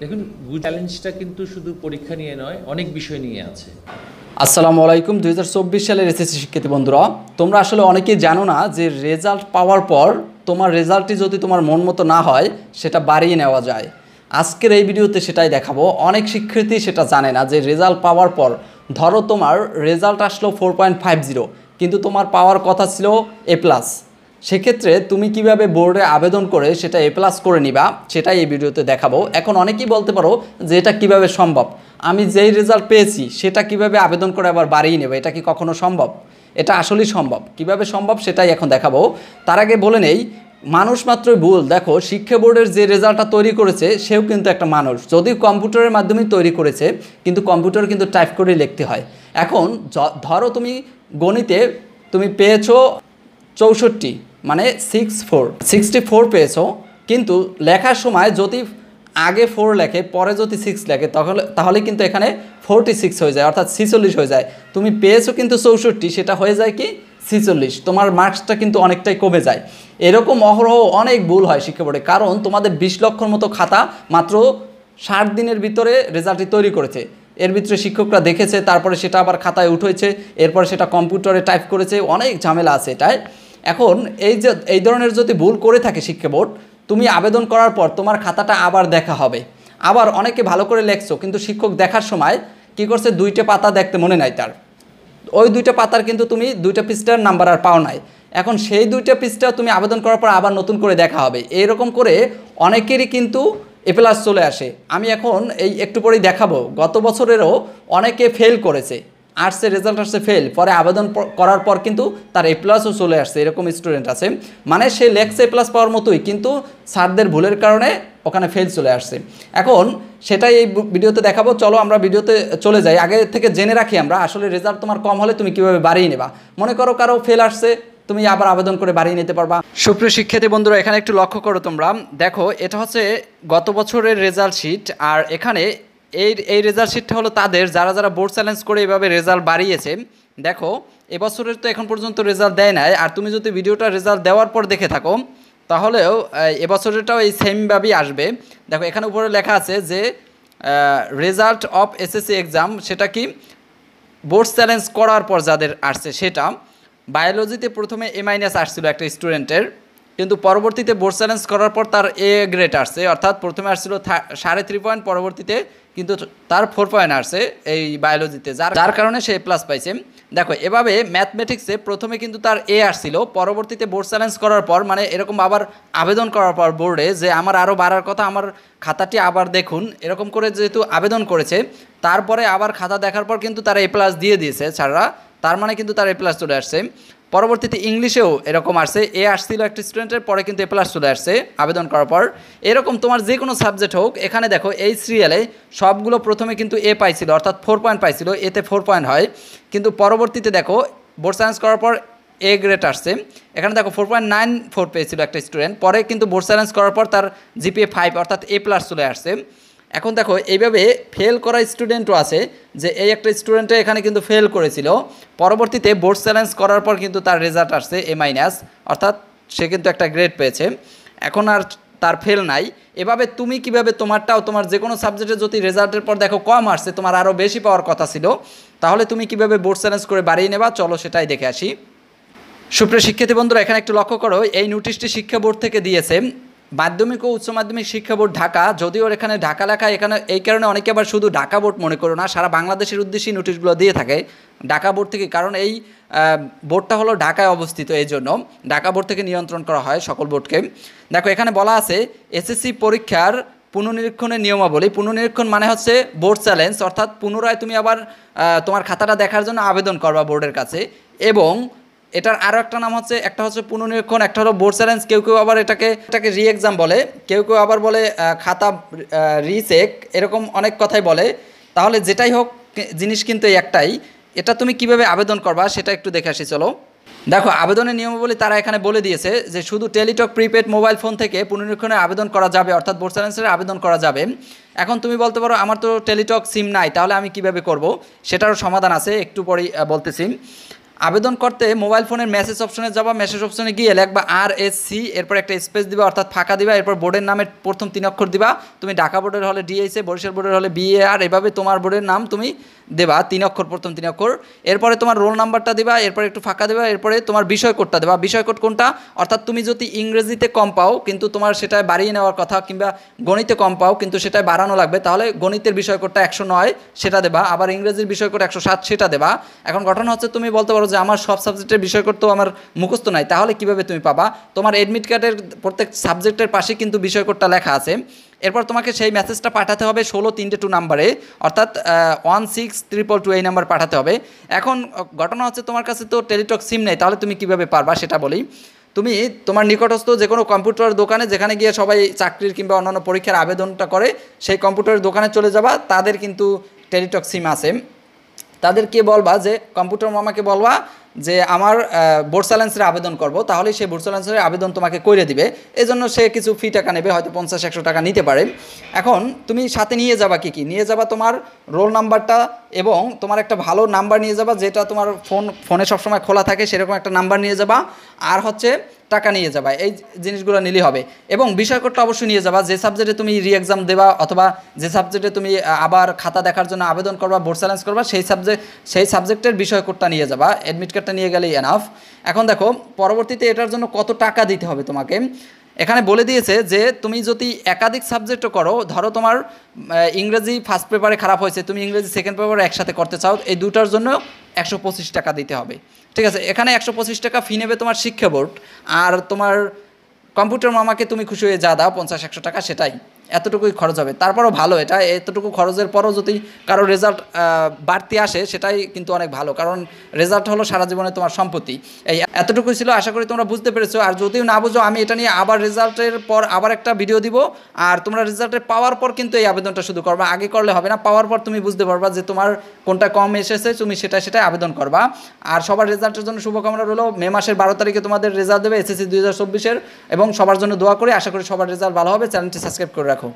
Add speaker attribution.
Speaker 1: দেখুন, চ্যালেঞ্জটা কিন্তু শুধু পরীক্ষা নিয়ে নয়, অনেক বিষয় নিয়ে আছে।
Speaker 2: আসসালামু আলাইকুম। 2024 সালের এসএসসি শিক্ষার্থী বন্ধুরা, তোমরা আসলে অনেকেই জানো না যে রেজাল্ট পাওয়ার পর তোমার রেজাল্টটি যদি তোমার মন মতো না হয় সেটা বাড়িয়ে নেওয়া যায়। আজকের এই ভিডিওতে সেটাই দেখাবো। অনেক শিক্ষার্থী সেটা জানে না যে রেজাল্ট পাওয়ার পর ধরো তোমার রেজাল্ট আসলো 4.50, কিন্তু তোমার পাওয়ার কথা ছিল A+। সেক্ষেত্রে তুমি কিভাবে বোর্ডে আবেদন করে সেটা A+ করে নিবা সেটাই এই ভিডিওতে দেখাবো। এখন অনেকেই বলতে পারো যে এটা কিভাবে সম্ভব, আমি যেই রেজাল্ট পেয়েছি সেটা কিভাবে আবেদন করে আবার বাড়িয়ে নেব, এটা কি কখনো সম্ভব? এটা আসলেই সম্ভব। কিভাবে সম্ভব সেটাই এখন দেখাবো। তার আগে বলে নেই, মানুষ মাত্রই ভুল। দেখো, শিক্ষা বোর্ডের যে রেজাল্টটা তৈরি করেছে সেও কিন্তু একটা মানুষ, যদিও কম্পিউটারের মাধ্যমে তৈরি করেছে, কিন্তু কম্পিউটার কিন্তু টাইপ করে লিখতে হয়। এখন ধরো তুমি গণিতে তুমি পেয়েছো 64, মানে 64 পেয়েছো, কিন্তু লেখার সময় যদি আগে 4 লেখে পরে যদি 6 লেখে তাহলে কিন্তু এখানে 46 হয়ে যায়, অর্থাৎ 46 হয়ে যায়। তুমি পেয়েছো কিন্তু 64, সেটা হয়ে যায় কি 46, তোমার মার্কসটা কিন্তু অনেকটাই কমে যায়। এরকম অহরহ অনেক ভুল হয় শিক্ষা বোর্ডে, কারণ তোমাদের 20 লক্ষর মতো খাতা মাত্র 60 দিনের ভিতরে রেজাল্টটি তৈরি করেছে। এর ভিতরে শিক্ষকরা দেখেছে, তারপরে সেটা আবার খাতায় উঠেছে, এরপরে সেটা কম্পিউটারে টাইপ করেছে, অনেক ঝামেলা আছে এটাই। এখন এই ধরনের যদি ভুল করে থাকে শিক্ষা বোর্ড, তুমি আবেদন করার পর তোমার খাতাটা আবার দেখা হবে। আবার অনেকে ভালো করে লেখছো, কিন্তু শিক্ষক দেখার সময় কি করছে, 2টা পাতা দেখতে মনে নাই তার, ওই 2টা পাতার কিন্তু তুমি 2টা পৃষ্ঠার নাম্বার আর পাও নাই। এখন সেই 2টা পৃষ্ঠা তুমি আবেদন করার পর আবার নতুন করে দেখা হবে। এইরকম করে অনেকেরই কিন্তু A+ চলে আসে। আমি এখন এই একটু পরেই দেখাবো, গত বছরেরও অনেকে ফেল করেছে, আর্টসের রেজাল্ট আসছে ফেল, পরে আবেদন করার পর কিন্তু তার A+ও চলে আসছে। এরকম স্টুডেন্ট আছে, মানে সে লেখছে A+ পাওয়ার মতোই, কিন্তু স্যারদের ভুলের কারণে ওখানে ফেল চলে আসছে। এখন সেটাই এই ভিডিওতে দেখাবো। চলো আমরা ভিডিওতে চলে যাই। আগে থেকে জেনে রাখি আমরা আসলে রেজাল্ট তোমার কম হলে তুমি কীভাবে বাড়িয়ে নেবা। মনে করো কারো ফেল আসছে, তুমি আবার আবেদন করে বাড়িয়ে নিতে পারবা। সুপ্রিয় শিক্ষার্থী বন্ধুরা, এখানে একটু লক্ষ্য করো তোমরা। দেখো, এটা হচ্ছে গত বছরের রেজাল্ট শিট, আর এখানে এই রেজাল্ট শিটটা হলো তাদের যারা যারা বোর্ড চ্যালেঞ্জ করে এইভাবে রেজাল্ট বাড়িয়েছে। দেখো, এবছরের তো এখন পর্যন্ত রেজাল্ট দেয় নাই, আর তুমি যদি ভিডিওটা রেজাল্ট দেওয়ার পর দেখে থাকো তাহলেও এবছরেরটাও এই সেমভাবেই আসবে। দেখো, এখানে উপরে লেখা আছে যে রেজাল্ট অফ এসএসসি এক্সাম, সেটা কি বোর্ড চ্যালেঞ্জ করার পর যাদের আসছে সেটা। বায়োলজিতে প্রথমে A- আসছিল একটা স্টুডেন্টের, কিন্তু পরবর্তীতে বোর্ড চ্যালেঞ্জ করার পর তার A গ্রেড আসছে, অর্থাৎ প্রথমে আসছিল 3.5 পয়েন্ট, পরবর্তীতে কিন্তু তার 4 পয়েন্ট আসছে এই বায়োলজিতে, যার কারণে সে A+ পাইছে। দেখো, এভাবে ম্যাথমেটিক্সে প্রথমে কিন্তু তার A আসছিল, পরবর্তীতে বোর্ড চ্যালেঞ্জ করার পর, মানে এরকম আবার আবেদন করার পর বোর্ডে যে আমার আরও বাড়ার কথা, আমার খাতাটি আবার দেখুন, এরকম করে যেহেতু আবেদন করেছে, তারপরে আবার খাতা দেখার পর কিন্তু তারা A+ দিয়ে দিয়েছে স্যাররা, তার মানে কিন্তু তার A+ চলে আসছে। পরবর্তীতে ইংলিশেও এরকম আসছে, A আসছিল একটা স্টুডেন্টের, পরে কিন্তু A+ চলে আসছে আবেদন করার পর। এরকম তোমার যে কোনো সাবজেক্ট হোক, এখানে দেখো এই সিরিয়ালে সবগুলো প্রথমে কিন্তু A পাইছিল, অর্থাৎ 4 পয়েন্ট পাইছিল, এতে 4 পয়েন্ট হয়, কিন্তু পরবর্তীতে দেখো বোর্ড সায়েন্স করার পর A গ্রেড আসছে। এখানে দেখো 4.94 পেয়েছিল একটা স্টুডেন্ট, পরে কিন্তু বোর্ড সায়েন্স করার পর তার GPA 5, অর্থাৎ A+ চলে আসছে। এখন দেখো, এইভাবে ফেল করা স্টুডেন্টও আছে, যে এই একটা স্টুডেন্টে এখানে কিন্তু ফেল করেছিল, পরবর্তীতে বোর্ড চ্যালেঞ্জ করার পর কিন্তু তার রেজাল্ট আসছে A-, অর্থাৎ সে কিন্তু একটা গ্রেড পেয়েছে, এখন আর তার ফেল নাই। এভাবে তুমি কিভাবে তোমারটাও, তোমার যে কোনো সাবজেক্টে যদি রেজাল্টের পর দেখো কম আসছে, তোমার আরও বেশি পাওয়ার কথা ছিল, তাহলে তুমি কিভাবে বোর্ড চ্যালেঞ্জ করে বাড়িয়ে নেবা, চলো সেটাই দেখে আসি। সুপ্রিয় শিক্ষার্থী বন্ধুরা, এখানে একটু লক্ষ্য করো, এই নোটিশটি শিক্ষা বোর্ড থেকে দিয়েছে, মাধ্যমিক ও উচ্চ মাধ্যমিক শিক্ষা বোর্ড ঢাকা। যদিও এখানে ঢাকা লেখা, এখানে এই কারণে অনেকে আবার শুধু ঢাকা বোর্ড মনে করো না, সারা বাংলাদেশের উদ্দেশ্যেই নোটিশগুলো দিয়ে থাকে ঢাকা বোর্ড থেকে, কারণ এই বোর্ডটা হলো ঢাকায় অবস্থিত, এই জন্য ঢাকা বোর্ড থেকে নিয়ন্ত্রণ করা হয় সকল বোর্ডকে। দেখো, এখানে বলা আছে এসএসসি পরীক্ষার পুনর্নিরীক্ষণের নিয়মাবলী। পুনর্নিরীক্ষণ মানে হচ্ছে বোর্ড চ্যালেঞ্জ, অর্থাৎ পুনরায় তুমি আবার তোমার খাতাটা দেখার জন্য আবেদন করবা বোর্ডের কাছে। এবং এটার আরও একটা নাম হচ্ছে, একটা হচ্ছে পুনর্নিরীক্ষণ, একটা হলো বোর্ড চ্যালেঞ্জ। কেউ কেউ আবার এটাকে রি এক্সাম বলে, কেউ কেউ আবার বলে খাতা রিচেক, এরকম অনেক কথাই বলে। তাহলে যেটাই হোক, জিনিস কিন্তু এই একটাই। এটা তুমি কিভাবে আবেদন করবা সেটা একটু দেখে আসি চলো। দেখো, আবেদনের নিয়মাবলী তারা এখানে বলে দিয়েছে যে শুধু টেলিটক প্রিপেড মোবাইল ফোন থেকে পুনর্নিরীক্ষণে আবেদন করা যাবে, অর্থাৎ বোর্ড চ্যালেঞ্জের আবেদন করা যাবে। এখন তুমি বলতে পারো আমার তো টেলিটক সিম নাই, তাহলে আমি কিভাবে করব, সেটারও সমাধান আছে, একটু পরেই বলতেছি। আবেদন করতে মোবাইল ফোনের মেসেজ অপশনে যাবা, মেসেজ অপশনে গিয়ে লিখবা RSC, এরপর একটা স্পেস দিবা অর্থাৎ ফাঁকা দিবা, এরপর বোর্ডের নামের প্রথম 3 অক্ষর দিবা। তুমি ঢাকা বোর্ডের হলে DHA, বরিশাল বোর্ডের হলে BAR, এভাবে তোমার বোর্ডের নাম তুমি দেবা 3 অক্ষর, প্রথম 3 অক্ষর। এরপরে তোমার রোল নাম্বারটা দিবা, এরপরে একটু ফাঁকা দেবা, এরপরে তোমার বিষয় কোডটা দেবা। বিষয় কোড কোনটা, অর্থাৎ তুমি যদি ইংরেজিতে কম পাও কিন্তু তোমার সেটায় বাড়িয়ে নেওয়ার কথা, কিংবা গণিতে কম পাও কিন্তু সেটায় বাড়ানো লাগবে, তাহলে গণিতের বিষয় কোডটা 109 সেটা দেবা, আবার ইংরেজির বিষয় কোড 107 সেটা দেবা। এখন ঘটনা হচ্ছে তুমি বলতে পারো যে আমার সব সাবজেক্টের বিষয় কোড তো আমার মুখস্থ নাই, তাহলে কিভাবে তুমি পাবা? তোমার অ্যাডমিট কার্ডের প্রত্যেক সাবজেক্টের পাশে কিন্তু বিষয় কোডটা লেখা আছে। এরপর তোমাকে সেই মেসেজটা পাঠাতে হবে 16-3-2 নাম্বারে, অর্থাৎ 16322 এই নাম্বার পাঠাতে হবে। এখন ঘটনা হচ্ছে তোমার কাছে তো টেলিটক সিম নেই, তাহলে তুমি কিভাবে পারবা সেটা বলি। তুমি তোমার নিকটস্থ যে কোনো কম্পিউটার দোকানে, যেখানে গিয়ে সবাই চাকরির কিংবা অন্যান্য পরীক্ষার আবেদনটা করে, সেই কম্পিউটারের দোকানে চলে যাবা, তাদের কিন্তু টেলিটক সিম আছে। তাদেরকে বলবা যে কম্পিউটার মামাকে বলবা যে আমার বোর্ড চ্যালেঞ্জের আবেদন করব, তাহলে সেই বোর্ড চ্যালেঞ্জের আবেদন তোমাকে করে দিবে। এই জন্য সে কিছু ফি টাকা নেবে, হয়তো 50-100 টাকা নিতে পারে। এখন তুমি সাথে নিয়ে যাবা কি নিয়ে যাবা, তোমার রোল নাম্বারটা এবং তোমার একটা ভালো নাম্বার নিয়ে যাবা, যেটা তোমার ফোনে সবসময় খোলা থাকে, সেরকম একটা নাম্বার নিয়ে যাবা। আর হচ্ছে টাকা নিয়ে যাবা, এই জিনিসগুলো নিলেই হবে। এবং বিষয় কোডটা অবশ্যই নিয়ে যাবা, যে সাবজেক্টে তুমি রি এক্সাম দেবা অথবা যে সাবজেক্টে তুমি আবার খাতা দেখার জন্য আবেদন করবা, বোর্ড চ্যালেঞ্জ করবা, সেই সাবজেক্টের বিষয় কোডটা নিয়ে যাবা। অ্যাডমিট কার্ডটা নিয়ে গেলেই এনাফ। এখন দেখো পরবর্তীতে এটার জন্য কত টাকা দিতে হবে তোমাকে। এখানে বলে দিয়েছে যে তুমি যদি একাধিক সাবজেক্টও করো, ধরো তোমার ইংরেজি ফার্স্ট পেপারে খারাপ হয়েছে, তুমি ইংরেজি সেকেন্ড পেপারে একসাথে করতে চাও, এই দুটার জন্য 125 টাকা দিতে হবে। ঠিক আছে, এখানে 125 টাকা ফি নেবে তোমার শিক্ষা বোর্ড। আর তোমার কম্পিউটার মামাকে তুমি খুশি হয়ে যা দাও 50-100 টাকা, সেটাই এতটুকুই খরচ হবে। তারপরও ভালো, এটা এতটুকু খরচের পরও যদি কারো রেজাল্ট বাড়তি আসে সেটাই কিন্তু অনেক ভালো, কারণ রেজাল্ট হলো সারা জীবনে তোমার সম্পত্তি। এই এতটুকুই ছিল, আশা করি তোমরা বুঝতে পেরেছো। আর যদিও না বুঝো, আমি এটা নিয়ে আবার রেজাল্টের পর আবার একটা ভিডিও দিব। আর তোমরা রেজাল্টের পাওয়ার পর কিন্তু এই আবেদনটা শুধু করবা, আগে করলে হবে না। পাওয়ার পর তুমি বুঝতে পারবা যে তোমার কোনটা কম এসেছে, তুমি সেটাই আবেদন করবা। আর সবার রেজাল্টের জন্য শুভকামনা রইল। মে মাসের 12 তারিখে তোমাদের রেজাল্ট দেবে SSC 2024-এর, এবং সবার জন্য দোয়া করি। আশা করি সবার রেজাল্ট ভালো হবে। চ্যানেলটি সাবস্ক্রাইব করে রাখো।